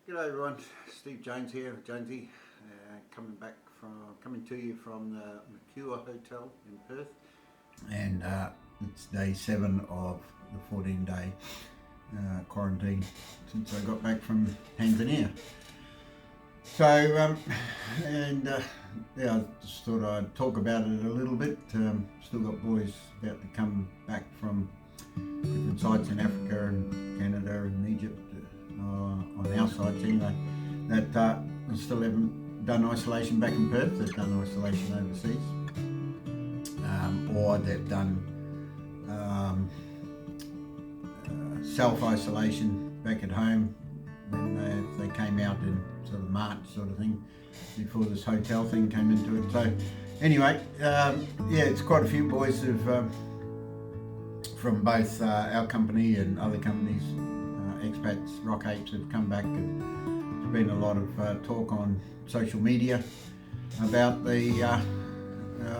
G'day everyone, Steve Jones here, Jonesy, coming to you from the Mercure Hotel in Perth, and it's day 7 of the 14-day quarantine since I got back from Tanzania. So, I just thought I'd talk about it a little bit. Still got boys about to come back from different sites in Africa and Canada and Egypt. On our sites anyway, that still haven't done isolation back in Perth. They've done isolation overseas, or they've done self-isolation back at home when they came out in sort of March sort of thing, before this hotel thing came into it. So anyway, it's quite a few boys who've from both our company and other companies, expats, rock apes, have come back. And there's been a lot of talk on social media about the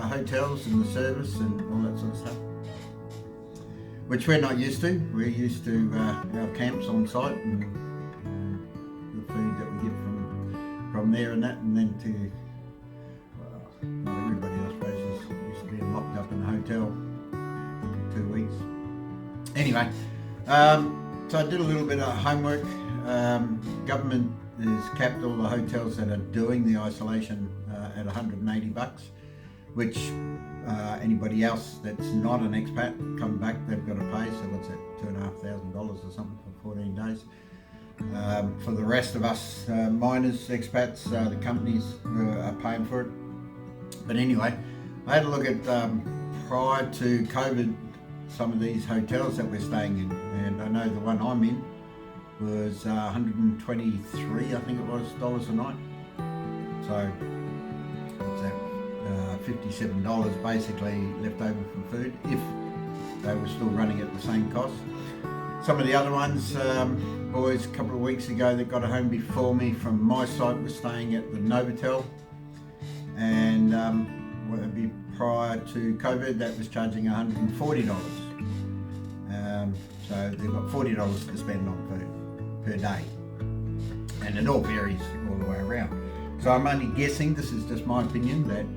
hotels and the service and all that sort of stuff, which we're not used to. We're used to our camps on site and the food that we get from there and that, and then to not everybody, I suppose, is used to being locked up in a hotel for 2 weeks. Anyway, so I did a little bit of homework. Government has capped all the hotels that are doing the isolation at $180, which anybody else that's not an expat come back, they've got to pay. So what's that, $2,500 or something for 14 days. For the rest of us miners, expats, the companies are paying for it. But anyway, I had a look at prior to COVID, some of these hotels that we're staying in, and I know the one I'm in was 123, I think it was, dollars a night. So what's that, $57 basically left over from food, if they were still running at the same cost. Some of the other ones, boys a couple of weeks ago that got a home before me from my site were staying at the Novotel, and prior to COVID that was charging $140. So they've got $40 to spend on food per day, and it all varies all the way around. So I'm only guessing, this is just my opinion, that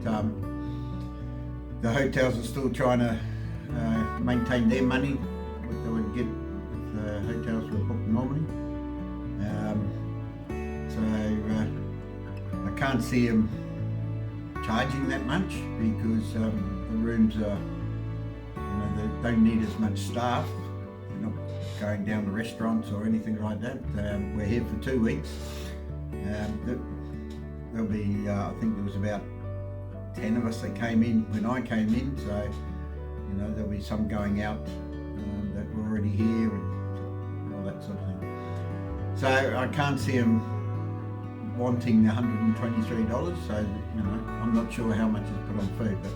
the hotels are still trying to maintain their money, what they would get if the hotels were booked normally. I can't see them charging that much, because the rooms are, they don't need as much staff. They're not going down to restaurants or anything like that. We're here for 2 weeks. There'll be, I think there was about 10 of us that came in when I came in, so there'll be some going out that were already here and all that sort of thing. So I can't see them wanting $123, so I'm not sure how much is put on food, but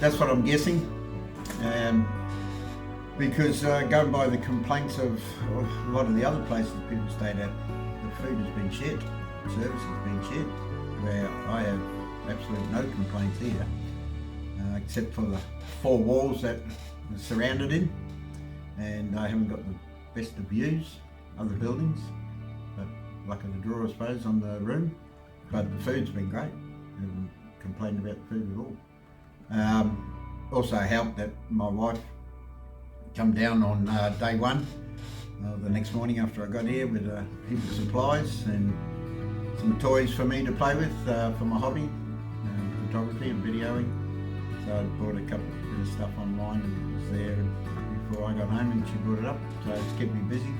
that's what I'm guessing. Because going by the complaints of a lot of the other places people stayed at, the food has been shit, the service has been shit, where I have absolutely no complaints here, except for the 4 walls that we're surrounded in, and I haven't got the best of views of the buildings, but luck of the draw, I suppose, on the room. But the food's been great. I haven't complained about the food at all. Also helped that my wife come down on day 1, the next morning after I got here, with a heap of supplies and some toys for me to play with for my hobby, photography and videoing. So I bought a couple of stuff online and was there before I got home, and she brought it up, so it's kept me busy.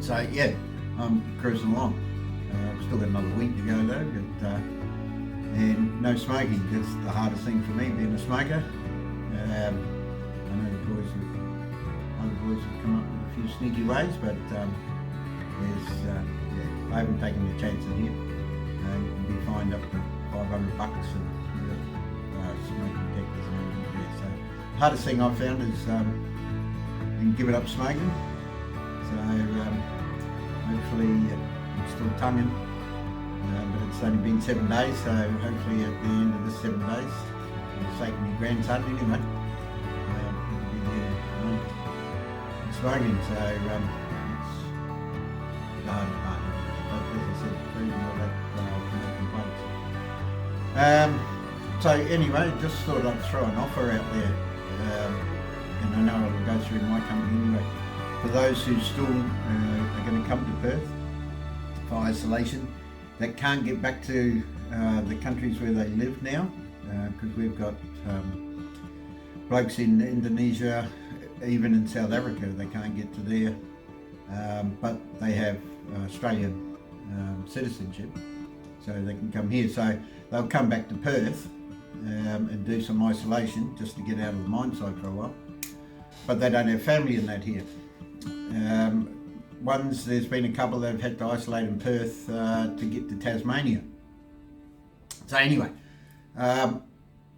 So yeah, I'm cruising along. I've still got another week to go though, but and no smoking. That's the hardest thing for me, being a smoker. I know the other boys have come up with a few sneaky ways, but I haven't taken the chance in here. You can be fined up to $500 and smoke detectors and everything there. So the hardest thing I've found is giving up smoking. So hopefully I'm still tonguing, but it's only been 7 days, so hopefully at the end of the 7 days, I'll take my grandson anyway, smoking. So it's the hard part. So anyway, just thought I'd throw an offer out there, and I know it'll go through my company anyway. For those who still are going to come to Perth for isolation, that can't get back to the countries where they live now, because we've got blokes in Indonesia, even in South Africa, they can't get to there, but they have Australian citizenship, so they can come here. So they'll come back to Perth and do some isolation just to get out of the mine site for a while, but they don't have family in that here. There's been a couple that have had to isolate in Perth to get to Tasmania. So anyway,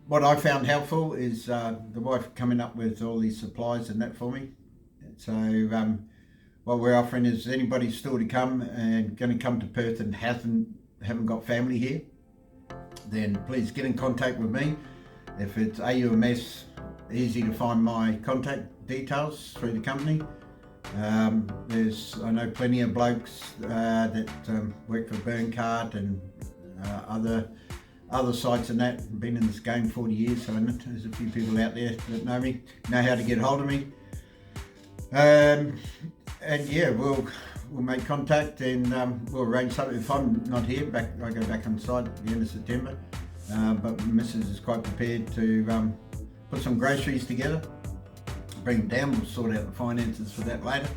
what I found helpful is the wife coming up with all these supplies and that for me. So what we're offering is anybody still to come and going to come to Perth and haven't got family here, then please get in contact with me. If it's AUMS, easy to find my contact details through the company. I know plenty of blokes that work for Burncart and other sites and that. I've been in this game 40 years, so I know there's a few people out there that know me, know how to get hold of me. And yeah, we'll make contact and we'll arrange something. If I'm not here, I go back on site at the end of September. But Mrs. is quite prepared to put some groceries together, bring them down. We'll sort out the finances for that later.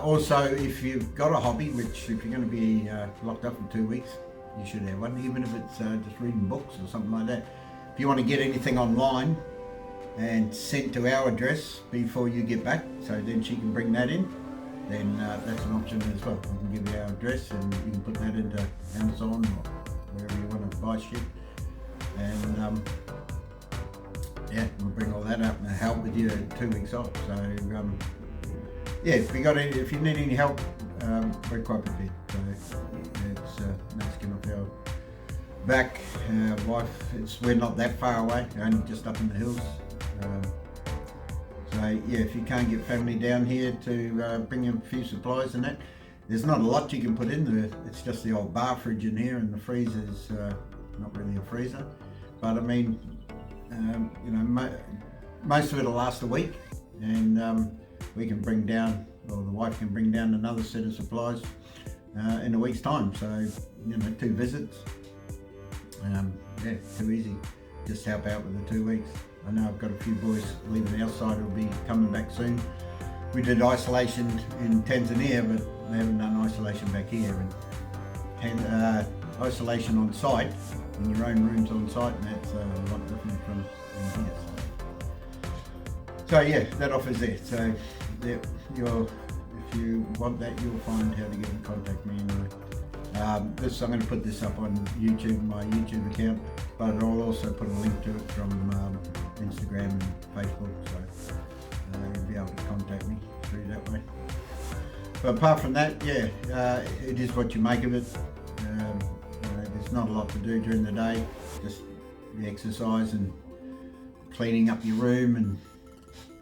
Also, if you've got a hobby, which if you're going to be locked up for 2 weeks, you should have one, even if it's just reading books or something like that. If you want to get anything online and sent to our address before you get back, so then she can bring that in, then that's an option as well. We can give you our address and you can put that into Amazon or wherever you want to buy shit. And yeah, we'll bring all that up and help with you 2 weeks off. So yeah, if you need any help, we're quite prepared. So it's no skin off our back. Wife, we're not that far away, only just up in the hills. So yeah, if you can't get family down here to bring in a few supplies and that, there's not a lot you can put in there. It's just the old bar fridge in here, and the freezer's not really a freezer. But I mean, you know, most of it'll last a week, and we can bring down, or the wife can bring down another set of supplies in a week's time. So, you know, 2 visits. Yeah, too easy. Just help out with the 2 weeks. I know I've got a few boys leaving our side who'll be coming back soon. We did isolation in Tanzania, but we haven't done isolation back here. And isolation on site, in your own rooms on site, and that's a lot different from in here. So yeah, that offer's there. So yeah, if you want that, you'll find how to get in contact with me anyway. I'm going to put this up on YouTube, my YouTube account, but I'll also put a link to it from Instagram and Facebook, so you'll be able to contact me through that way. But apart from that, yeah, it is what you make of it. There's not a lot to do during the day, just the exercise and cleaning up your room and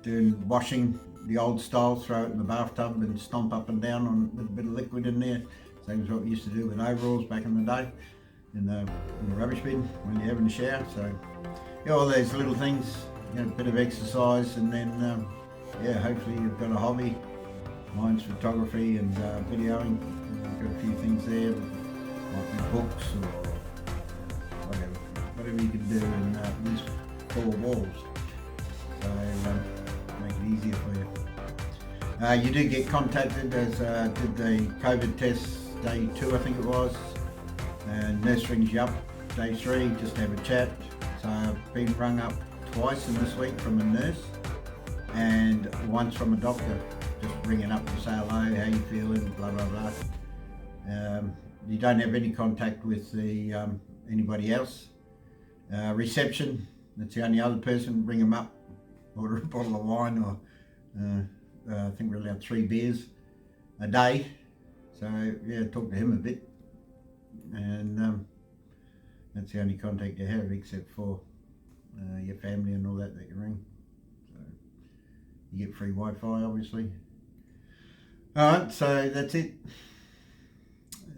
doing washing the old style, throw it in the bathtub and stomp up and down on with a bit of liquid in there. Same as what we used to do with overalls back in the day in the rubbish bin when you're having a shower. So yeah, all those little things, you know, a bit of exercise, and then yeah, hopefully you've got a hobby. Mine's photography and videoing. I've got a few things there, like my books or whatever you can do in these 4 walls. So make it easier for you. You do get contacted as did the COVID test day 2, I think it was. Nurse rings you up day 3 just to have a chat. So I've been rung up twice in this week from a nurse and once from a doctor, just ringing up to say hello, how you feeling, blah blah blah. You don't have any contact with anybody else. Reception, that's the only other person. Ring them up, order a bottle of wine, or I think we're allowed 3 beers a day. So yeah, talk to him a bit, and that's the only contact you have, except for your family and all that you ring. So you get free Wi-Fi, obviously. All right, so that's it.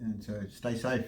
And so stay safe.